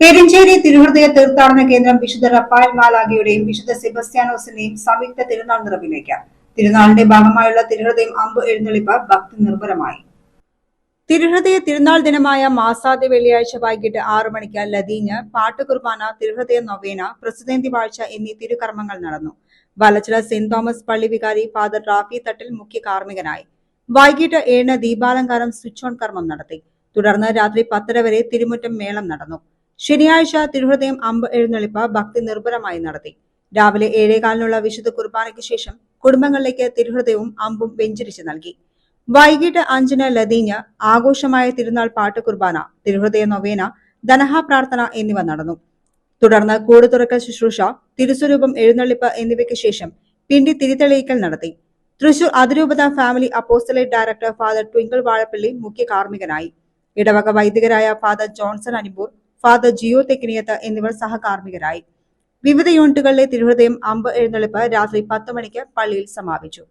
പെരിഞ്ചേരി തിരുഹൃദയ തീർത്ഥാടന കേന്ദ്രം വിശുദ്ധ റഫായൽ മാലാഖയുടെയും വിശുദ്ധ സെബസ്ത്യാനോസിന്റെയും സംയുക്ത തിരുനാൾ നിറവിലേക്ക്. തിരുനാളിന്റെ ഭാഗമായുള്ള തിരുഹൃദയം അമ്പ് എഴുന്നള്ളിപ്പ് ഭക്തി നിർഭരമായി. തിരുഹൃദയ തിരുനാൾ ദിനമായ മാസാദ്യ വെള്ളിയാഴ്ച വൈകിട്ട് 6 മണിക്ക് ലതീഞ്ഞ്, പാട്ടുകുർബാന, തിരുഹൃദയ നൊവേന, പ്രസിദ്ധേന്തി വാഴ്ച എന്നീ തിരുകർമ്മങ്ങൾ നടന്നു. വലച്ചിറ സെന്റ് തോമസ് പള്ളി വികാരി ഫാദർ റാഫി തട്ടിൽ മുഖ്യ കാർമ്മികനായി. വൈകിട്ട് 7 ദീപാലങ്കാരം സ്വിച്ച് ഓൺ കർമ്മം നടത്തി. തുടർന്ന് രാത്രി 10 വരെ തിരുമുറ്റം മേളം നടന്നു. ശനിയാഴ്ച തിരുഹൃദയം അമ്പ് എഴുന്നള്ളിപ്പ് ഭക്തി നിർഭരമായി നടത്തി. രാവിലെ 7:15 വിശുദ്ധ കുർബാനയ്ക്ക് ശേഷം കുടുംബങ്ങളിലേക്ക് തിരുഹൃദയവും അമ്പും വെഞ്ചരിച്ച് നൽകി. വൈകിട്ട് 5 ലതീഞ്ഞ്, ആഘോഷമായ തിരുനാൾ പാട്ട് കുർബാന, തിരുഹൃദയ നൊവേന, ധനഹ പ്രാർത്ഥന എന്നിവ നടന്നു. തുടർന്ന് കൂട് തുറക്കൽ ശുശ്രൂഷ, തിരുസ്വരൂപം എഴുന്നള്ളിപ്പ് എന്നിവയ്ക്ക് ശേഷം പിണ്ടി തിരിതെളിയിക്കൽ നടത്തി. തൃശൂർ അതിരൂപത family apostolate director father Twinkle Vazhappally മുഖ്യ കാർമ്മികനായി. ഇടവക വൈദികരായ father Johnson Animboor, father Jio Thekkiniyath എന്നിവർ സഹകാർമ്മികരായി. വിവിധ യൂണിറ്റുകളിലെ തിരുഹൃദയം അമ്പ് എഴുന്നള്ളിപ്പ് രാത്രി 10 മണിക്ക് പള്ളിയിൽ സമാപിച്ചു.